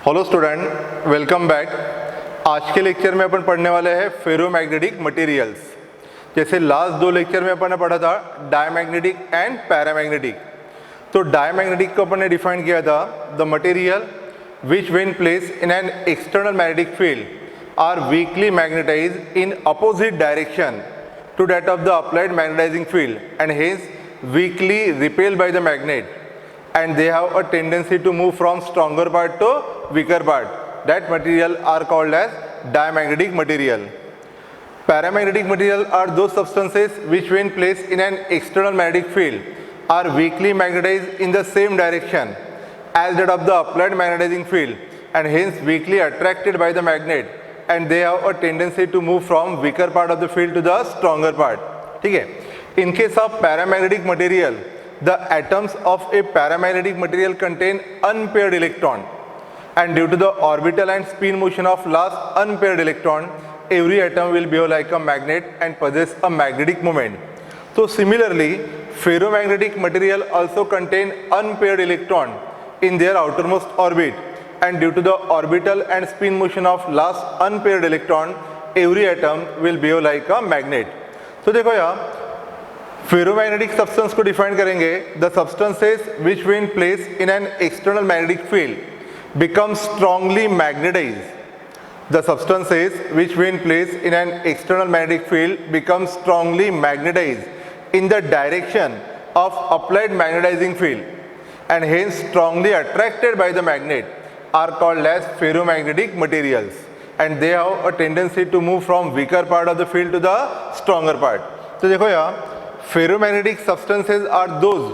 Hello student, welcome back. आज के lecture में अपन पढ़ने वाले हैं फेरोमैग्नेटिक मटेरियल्स। जैसे लास्ट दो लेक्चर में अपन ने पढ़ा था डायमैग्नेटिक एंड पैरामैग्नेटिक। तो डायमैग्नेटिक को अपन ने डिफाइन किया था the material which when placed in an external magnetic field are weakly magnetized in opposite direction to that of the applied magnetizing field and hence weakly repelled by the magnet, and they have a tendency to move from stronger part to weaker part. That material are called as diamagnetic material. Paramagnetic material are those substances which when placed in an external magnetic field are weakly magnetized in the same direction as that of the applied magnetizing field and hence weakly attracted by the magnet, and they have a tendency to move from weaker part of the field to the stronger part. ठीक है. In case of paramagnetic material, the atoms of a paramagnetic material contain unpaired electron, and due to the orbital and spin motion of last unpaired electron, every atom will behave like a magnet and possess a magnetic moment. So similarly, ferromagnetic material also contain unpaired electron in their outermost orbit, and due to the orbital and spin motion of last unpaired electron, every atom will behave like a magnet. तो देखो यहाँ ferromagnetic substance को define करेंगे, the substances which when placed in an external magnetic field become strongly magnetized. The substances which when placed in an external magnetic field become strongly magnetized in the direction of applied magnetizing field and hence strongly attracted by the magnet are called as ferromagnetic materials, and they have a tendency to move from weaker part of the field to the stronger part. तो देखो यहाँ ferromagnetic substances are those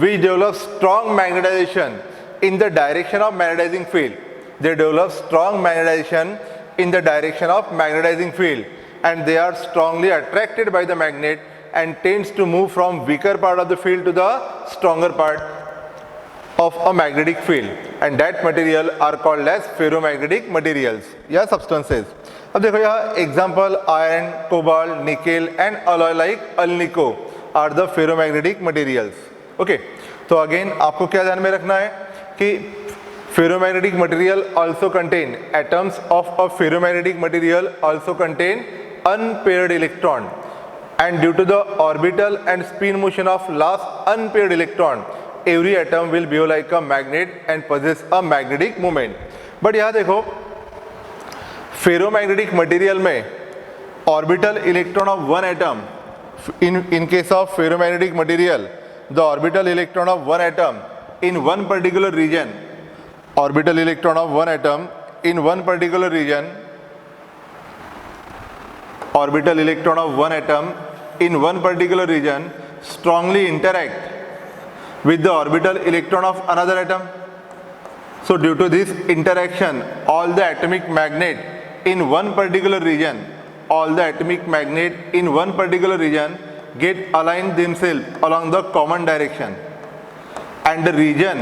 which develop strong magnetization in the direction of magnetizing field. They develop strong magnetization in the direction of magnetizing field, and they are strongly attracted by the magnet and tends to move from weaker part of the field to the stronger part of a magnetic field, and that material are called as ferromagnetic materials या substances. अब देखो यहाँ example iron, cobalt, nickel and alloy like alnico are the ferromagnetic materials. Okay, तो again आपको क्या ध्यान में रखना है कि ferromagnetic material also contain atoms of a ferromagnetic material also contain unpaired electron, and due to the orbital and spin motion of last unpaired electron, every atom will behave like a magnet and possess a magnetic moment. But यहाँ देखो ferromagnetic material में orbital electron of one atom, in case of ferromagnetic material, the orbital electron of one atom in one particular region, orbital electron of one atom in one particular region, orbital electron of one atom in one particular region strongly interact with the orbital electron of another atom. So due to this interaction, all the atomic magnet in one particular region, all the atomic magnet in one particular region get aligned themselves along the common direction, and the region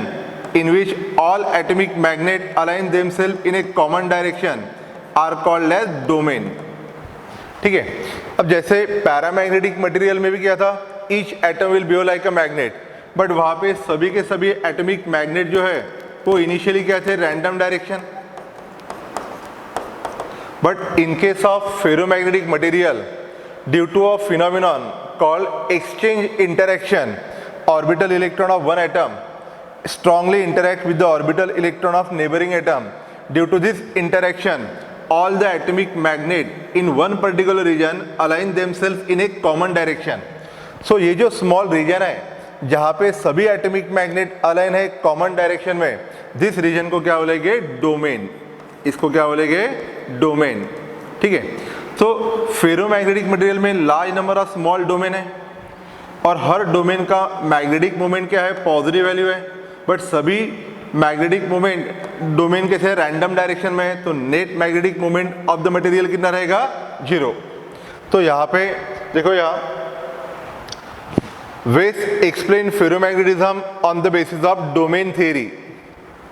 in which all atomic magnet align themselves in a common direction are called as domain. ठीक है. अब जैसे paramagnetic material में भी क्या था, each atom will behave like a magnet, but वहाँ पे सभी के सभी एटॉमिक मैग्नेट जो है वो इनिशियली क्या थे, random direction. But in case of ferromagnetic material, due to a phenomenon called exchange interaction, orbital electron of one atom strongly interact with the orbital electron of neighboring atom. Due to this interaction, all the atomic magnet in one particular region align themselves in a common direction. So ये जो small region है जहाँ पे सभी atomic magnet align है common direction में, this reason को क्या बोलेंगे, डोमेन. इसको क्या बोलेंगे, डोमेन. ठीक है. तो फेरोमैग्नेटिक मटेरियल में large number of small domain है, और हर डोमेन का मैग्नेटिक मोमेंट क्या है, पॉजिटिव वैल्यू है. बट सभी मैग्नेटिक मोमेंट डोमेन के थे रैंडम डायरेक्शन में है, तो net magnetic moment of the material कितना रहेगा, 0. तो यहाँ पे देखो यहाँ West explain ferromagnetism on the basis of domain theory.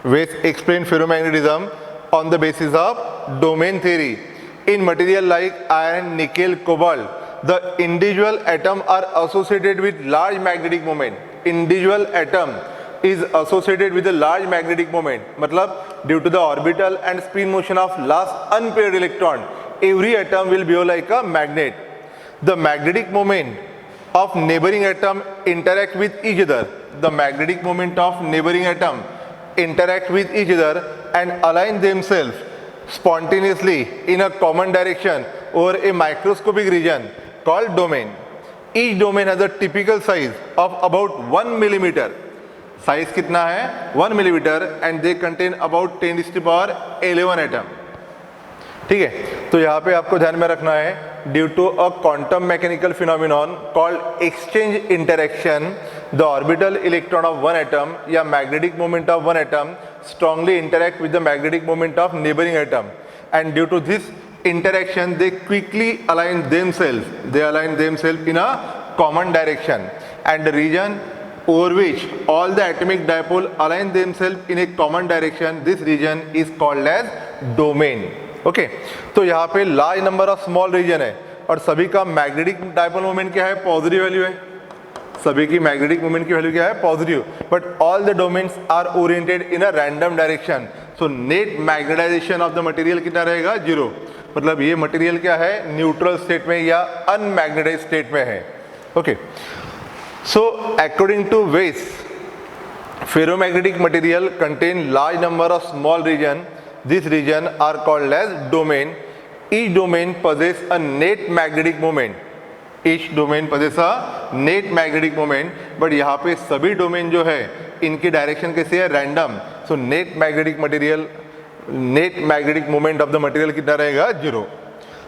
West explain ferromagnetism on the basis of domain theory. In material like iron, nickel, cobalt, the individual atom are associated with large magnetic moment. Individual atom is associated with a large magnetic moment. मतलब due to the orbital and spin motion of last unpaired electron, every atom will behave like a magnet. The magnetic moment of neighboring atom interact with each other. The magnetic moment of neighboring atom interact with each other and align themselves spontaneously in a common direction over a microscopic region called domain. Each domain has a typical size of about 1 millimeter. Size कितना है 1 millimeter and they contain about 10 to the power 11 atom. ठीक है, तो यहाँ पे आपको ध्यान में रखना है due to a quantum mechanical phenomenon called exchange interaction the orbital electron of one atom या magnetic moment of one atom strongly interact with the magnetic moment of neighboring atom, and due to this interaction they quickly align themselves in a common direction, and the region over which all the atomic dipole align themselves in a common direction, this region is called as domain. Okay तो यहाँ पे large number of small region है और सभी का magnetic dipole moment क्या है positive value है, सभी की मैग्नेटिक मोमेंट की वैल्यू क्या है positive, but all the domains are oriented in a random direction. So net magnetization of the material कितना रहेगा 0. मतलब ये मटेरियल क्या है न्यूट्रल स्टेट में या अनमैग्नेटाइज स्टेट में है. Okay so according to Weiss ferromagnetic material contain large number of small region. This region are called as domain. Each domain possess a net magnetic moment. Each domain possess a net magnetic moment. But यहाँ पे सभी domain जो है इनकी direction कैसे है random. So net magnetic moment of the material कितना रहेगा 0.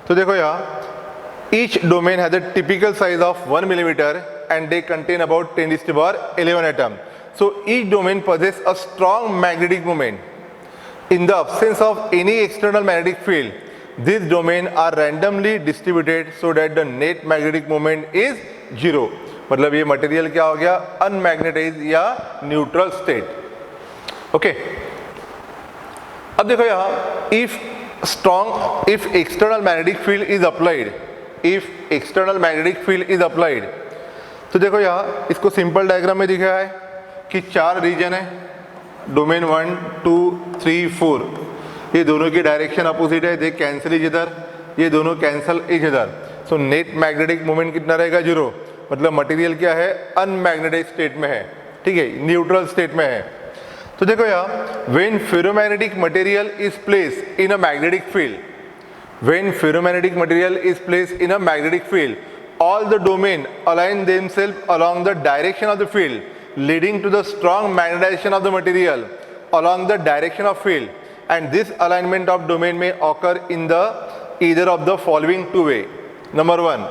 तो देखो यहाँ each domain has a typical size of 1 millimeter and they contain about 10 to the power 11 atom. So each domain possess a strong magnetic moment. In the absence of any external magnetic field, these domains are randomly distributed so that the net magnetic moment is 0. मतलब ये material क्या हो गया unmagnetised या neutral state. Okay अब देखो यहाँ if external magnetic field is applied, तो देखो यहाँ इसको सिंपल डायग्राम में दिखाया है कि 4 रीजन है डोमेन 1 2 3 4. ये दोनों की डायरेक्शन अपोजिट है, दे कैंसिल इच अदर, ये दोनों cancel each other. So net magnetic moment कितना रहेगा 0. मतलब मटेरियल क्या है अनमैग्नेटाइज स्टेट में है, ठीक है न्यूट्रल स्टेट में है. तो देखो यहाँ when ferromagnetic material is placed in a magnetic field, all the domain align themselves along the direction of the field, leading to the strong magnetization of the material along the direction of field, and this alignment of domain may occur in the either of the following two way. Number 1,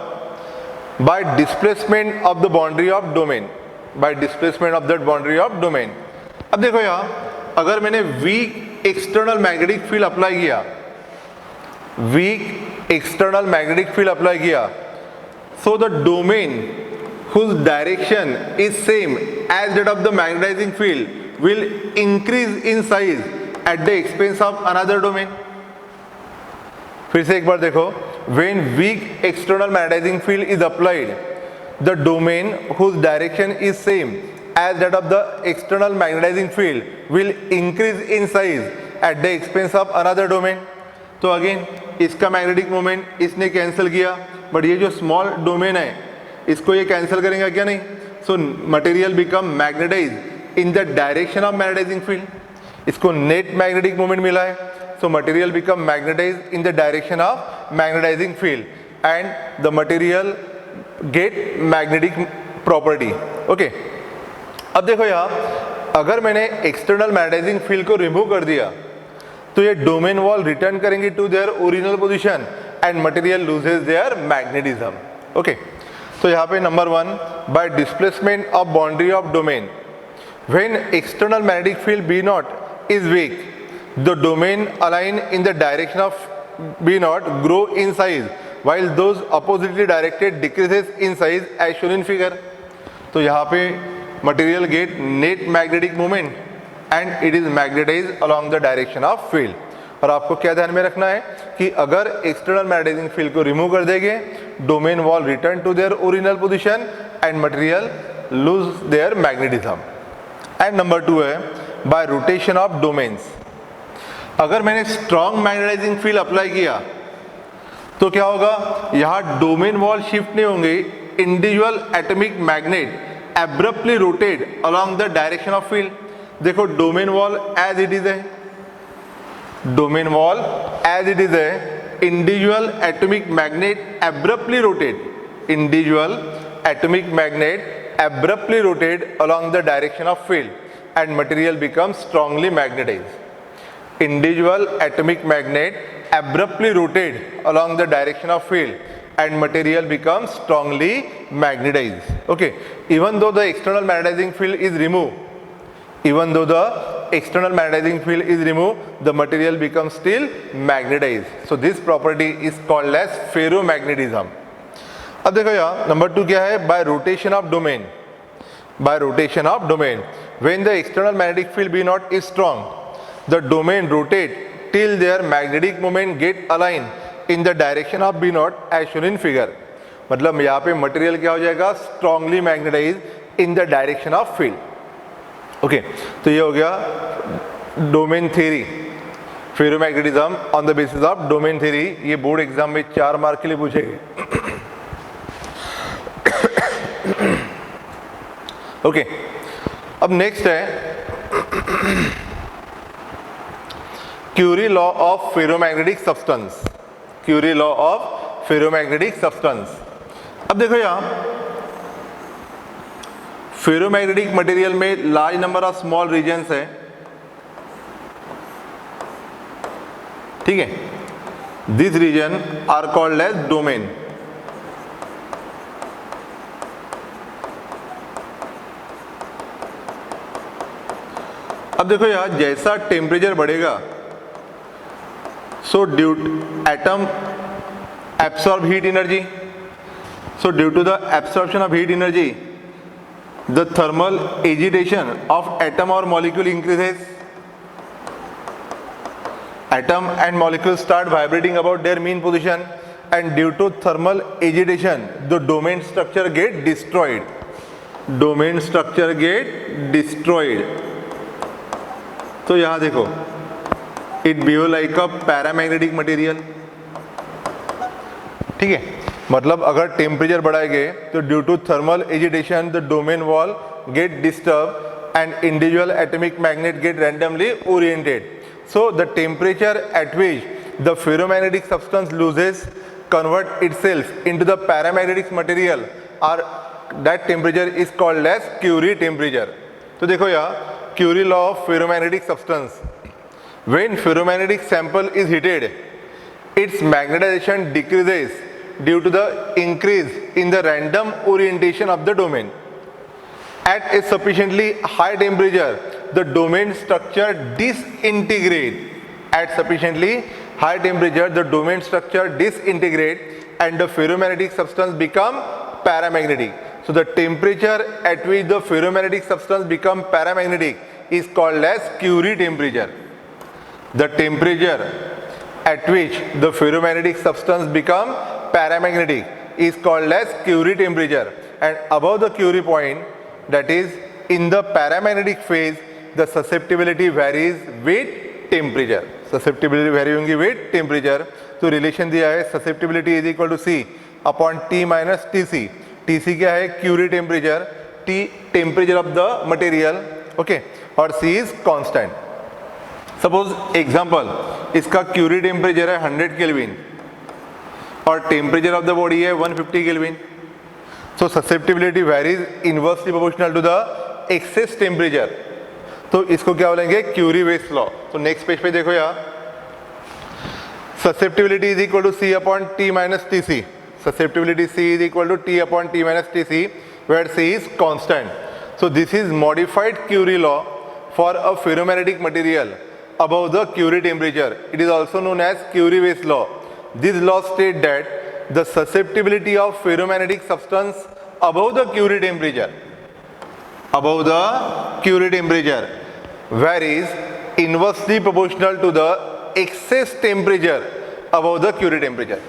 by displacement of the boundary of domain. अब देखो यहाँ अगर मैंने weak external magnetic field apply किया, so the domain whose direction is same as that of the magnetizing field will increase in size at the expense of another domain. फिर से एक बार देखो, when weak external magnetizing field is applied, the domain whose direction is same as that of the external magnetizing field will increase in size at the expense of another domain. तो again इसका magnetic moment इसने cancel किया, but ये जो small domain है इसको ये cancel करेंगे क्या नहीं. So material become magnetize in the direction of magnetizing field. इसको नेट मैग्नेटिक मोमेंट मिला है, so material become magnetize in the direction of magnetizing field and the material get magnetic property. Okay अब देखो यहाँ अगर मैंने एक्सटर्नल मैग्नेटाइजिंग फील्ड को remove कर दिया तो ये डोमेन वॉल रिटर्न करेंगे to their original position and material loses their magnetism. Okay तो यहाँ पे number 1, bye displacement of boundary of domain. When external magnetic field B naught is weak, the domain align in the direction of B naught grow in size while those oppositely directed decreases in size as shown in figure. तो यहाँ पे material get net magnetic moment and it is magnetized along the direction of field. और आपको क्या ध्यान में रखना है कि अगर external magnetizing field को remove कर देंगे, domain wall return to their original position and material lose their magnetism. And number 2 है बाय रोटेशन ऑफ डोमेन्स। अगर मैंने स्ट्रॉन्ग मैग्नेटाइजिंग फील्ड अप्लाई किया तो क्या होगा, यहाँ डोमेन वॉल शिफ्ट नहीं होंगे, individual atomic magnet abruptly rotate along the direction of field. देखो domain wall as it is है, domain wall as it is है, individual atomic magnet abruptly rotate, individual atomic magnet abruptly rotate along the direction of field and material becomes strongly magnetised. Individual atomic magnet abruptly rotate along the direction of field and material becomes strongly magnetized. Okay, even though the external magnetizing field is removed, even though the external magnetizing field is removed, the material becomes still magnetized. So this property is called as ferromagnetism. अब देखो यहाँ number 2 क्या है, by rotation of domain, by rotation of domain, when the external magnetic field B naught is strong, the domain rotate till their magnetic moment get aligned in the direction of B naught as shown in figure. मतलब यहाँ पे material क्या हो जाएगा, strongly magnetized in the direction of field. Okay, तो ये हो गया domain theory, ferromagnetism on the basis of domain theory. ये बोर्ड एग्जाम में 4 मार्क के लिए पूछेंगे। ओके, अब नेक्स्ट है Curie law of ferromagnetic substance, Curie law of ferromagnetic substance. अब देखो यहां फेरोमैग्नेटिक मटेरियल में large number of small regions है, ठीक है। This region are called as domain. अब देखो यहां जैसा टेम्परेचर बढ़ेगा, so due to atom absorb heat energy, so due to the absorption of heat energy, the thermal agitation of atom or molecule increases. Atom and molecules start vibrating about their mean position, and due to thermal agitation the domain structure get destroyed, domain structure get destroyed. तो यहाँ देखो it behave like a paramagnetic material, ठीक है। मतलब अगर temperature बढ़ाएंगे तो due to thermal agitation the domain wall get disturb and individual atomic magnet get randomly oriented. So the temperature at which the ferromagnetic substance loses convert itself into the paramagnetic material और that temperature is called as Curie temperature. तो देखो यहाँ Curie law of ferromagnetic substance, when ferromagnetic sample is heated, its magnetization decreases due to the increase in the random orientation of the domain. At a sufficiently high temperature, the domain structure disintegrate. At sufficiently high temperature, the domain structure disintegrate and the ferromagnetic substance become paramagnetic. So the temperature at which the ferromagnetic substance become paramagnetic is called as Curie temperature. The temperature at which the ferromagnetic substance become paramagnetic is called as Curie temperature, and above the Curie point, that is in the paramagnetic phase, the susceptibility varies with temperature. Susceptibility vary होंगी with temperature। तो relation दिया है susceptibility is equal to C upon T minus TC। TC क्या है, Curie temperature, T temperature of the material, okay, और C is constant। Suppose example, इसका Curie temperature है 100 kelvin और टेम्परेचर ऑफ द बॉडी है 150 kelvin. So susceptibility varies inversely proportional to the excess temperature. तो इसको क्या बोलेंगे, क्यूरी वेस लॉ। तो नेक्स्ट पेज पे देखो यहाँ, susceptibility is equal to C upon T minus T C. Susceptibility C is equal to T upon T minus T C, where C is constant. So this is modified Curie law for a ferromagnetic material above the Curie temperature. It is also known as Curie Weiss law. This law states that the susceptibility of ferromagnetic substance above the Curie temperature, above the Curie temperature, varies inversely proportional to the excess temperature above the Curie temperature.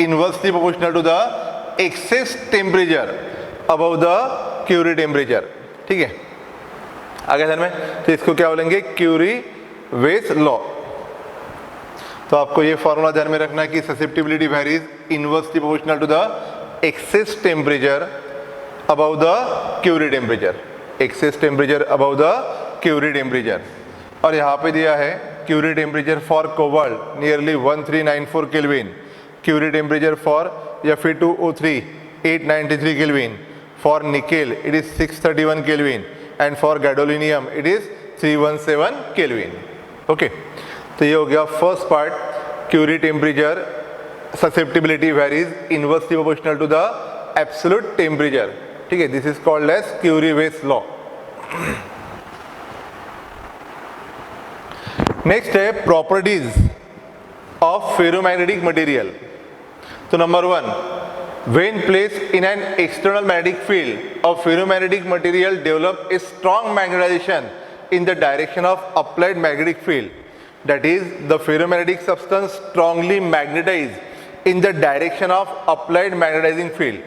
Inversely proportional to the excess temperature above the Curie temperature. ठीक है। आगे ध्यान में, तो इसको क्या बोलेंगे, क्यूरी-वेस law. तो आपको ये फॉर्मूला ध्यान में रखना है कि susceptibility varies inversely proportional to the excess temperature above the Curie temperature, excess temperature above the Curie temperature. और यहाँ पे दिया है Curie temperature for cobalt nearly 1394 kelvin, Curie temperature for Fe2O3 893 kelvin, for nickel it is 631 kelvin and for gadolinium it is 317 kelvin. Okay, तो ये हो गया first part, Curie temperature susceptibility varies inversely proportional to the absolute temperature. ठीक है, this is called as Curie Weiss law. Next है properties of ferromagnetic material. तो number 1, when placed in an external magnetic field, a ferromagnetic material develop a strong magnetization in the direction of applied magnetic field. That is, the ferromagnetic substance strongly magnetized in the direction of applied magnetizing field.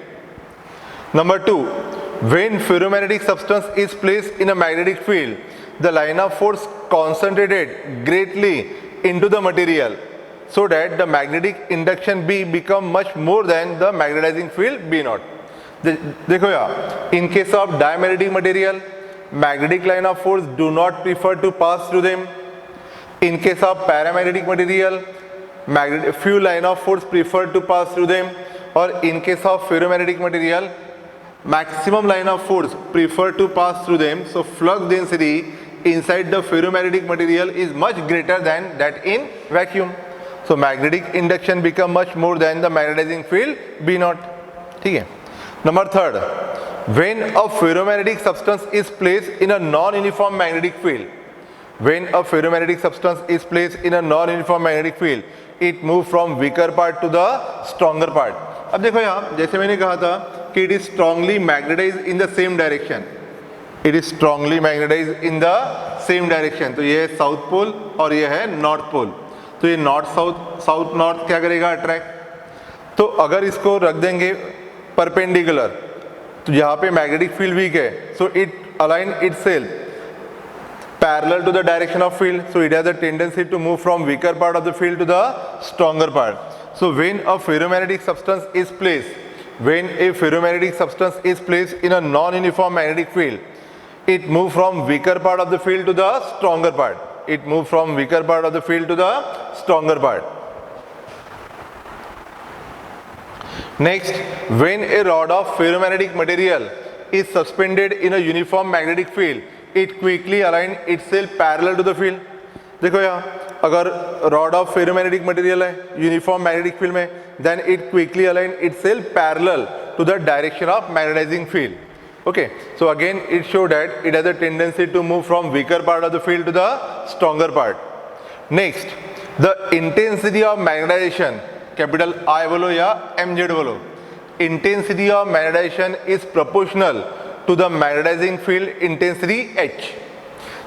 Number 2, when ferromagnetic substance is placed in a magnetic field, the line of force concentrated greatly into the material, so that the magnetic induction B become much more than the magnetizing field B naught. देखो यार, in case of diamagnetic material, magnetic line of force do not prefer to pass through them. In case of paramagnetic material, few line of force prefer to pass through them. Or in case of ferromagnetic material, maximum line of force prefer to pass through them. So flux density inside the ferromagnetic material is much greater than that in vacuum. So magnetic induction become much more than the magnetizing field B naught. ठीक है. Number 3, when a ferromagnetic substance is placed in a non-uniform magnetic field, when a ferromagnetic substance is placed in a non-uniform magnetic field, it move from weaker part to the stronger part. अब देखो यहाँ, जैसे मैंने कहा था कि it is strongly magnetized in the same direction. It is strongly magnetized in the same direction. तो ये है साउथ पोल और ये है नॉर्थ पोल। तो ये नॉर्थ साउथ, साउथ नॉर्थ क्या करेगा, अट्रैक्ट। तो अगर इसको रख देंगे परपेंडिकुलर, तो यहाँ पे मैग्नेटिक फील्ड वीक है, so it align itself parallel to the direction of field, so it has a tendency to move from weaker part of the field to the stronger part. So when a ferromagnetic substance is placed, when a ferromagnetic substance is placed in a non-uniform magnetic field, it moves from weaker part of the field to the stronger part. It moves from weaker part of the field to the stronger part. Next, when a rod of ferromagnetic material is suspended in a uniform magnetic field, it quickly align itself parallel to the field. देखो यहाँ, अगर rod of ferromagnetic material है uniform magnetic field में, then it quickly align itself parallel to the direction of magnetizing field. Okay, so again it show that it has a tendency to move from weaker part of the field to the stronger part. Next, the intensity of magnetization, capital I बोलो या mz बोलो, intensity of magnetization is proportional to the magnetizing field intensity H.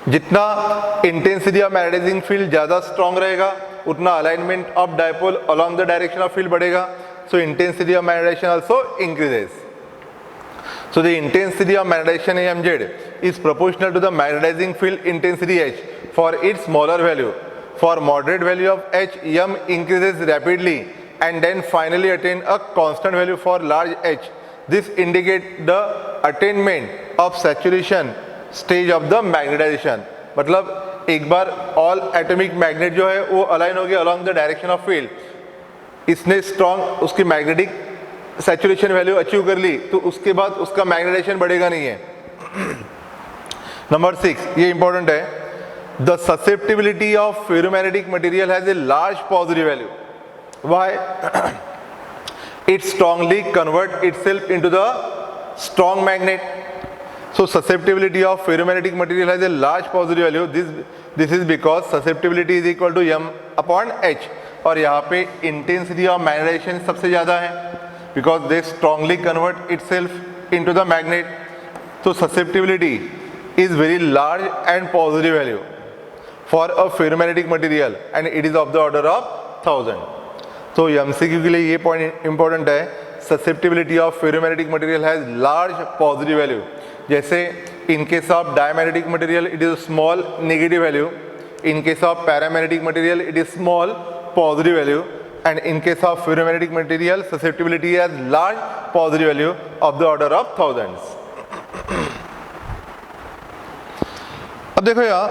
जितना intensity of magnetizing field ज़्यादा strong रहेगा, उतना alignment of dipole along the direction of field बढ़ेगा. So intensity of magnetization also increases. So the intensity of magnetization mz is proportional to the magnetizing field intensity H for its smaller value. For moderate value of H, m increases rapidly and then finally attain a constant value for large H. This indicates the attainment of saturation stage of the magnetization. मतलब एक बार all atomic magnet जो है वो align हो गया along the direction of field, इसने strong उसकी magnetic saturation value achieve कर ली, तो उसके बाद उसका magnetization बढ़ेगा नहीं है. Number 6, ये important है. The susceptibility of ferromagnetic material has a large positive value. Why? It strongly converts itself into the strong magnet. So susceptibility of ferromagnetic material has a large positive value. This is because susceptibility is equal to m upon h. और यहाँ पे intensity of magnetization सबसे ज़्यादा है, because they strongly convert itself into the magnet. So susceptibility is very large and positive value for a ferromagnetic material and it is of the order of 1000. तो MCQ के लिए ये point important है, susceptibility of ferromagnetic material has large positive value. जैसे in case of diamagnetic material it is a small negative value, in case of paramagnetic material it is small positive value, and in case of ferromagnetic material susceptibility has large positive value of the order of thousands. अब देखो यार,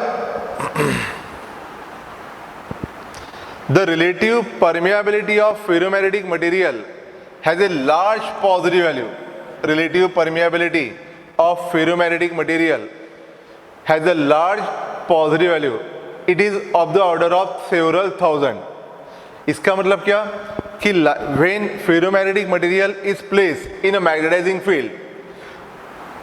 the relative permeability of ferromagnetic material has a large positive value. Relative permeability of ferromagnetic material has a large positive value. It is of the order of several thousand. इसका मतलब क्या कि when ferromagnetic material is placed in a magnetizing field,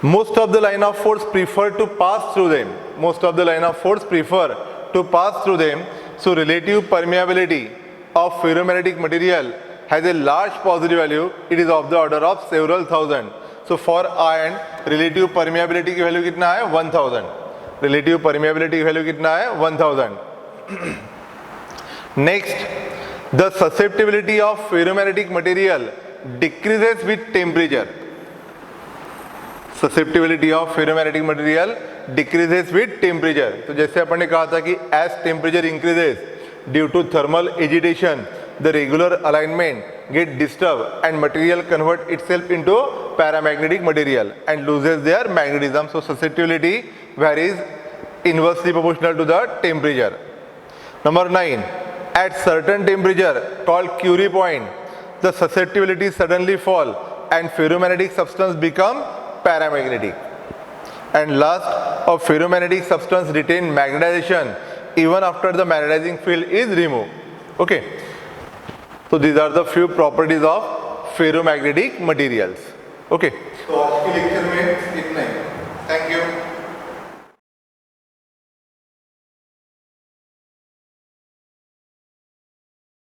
most of the line of force prefer to pass through them. Most of the line of force prefer to pass through them. So relative permeability of ferromagnetic material has a large positive value. It is of the order of several thousand. So for iron, relative permeability की value कितना है 1000. Relative permeability की value कितना है 1000. Next, the susceptibility of ferromagnetic material decreases with temperature. Susceptibility of ferromagnetic material decreases with temperature. तो जैसे अपन ने कहा था कि as temperature increases due to thermal agitation, the regular alignment get disturbed and material convert itself into paramagnetic material and loses their magnetism. So susceptibility varies inversely proportional to the temperature. Number 9, at certain temperature called Curie point, the susceptibility suddenly fall and ferromagnetic substance become paramagnetic. And last, a ferromagnetic substance retain magnetization even after the magnetizing field is removed. Okay. So these are the few properties of ferromagnetic materials. Okay. तो आज के lecture में इतना ही. Thank you.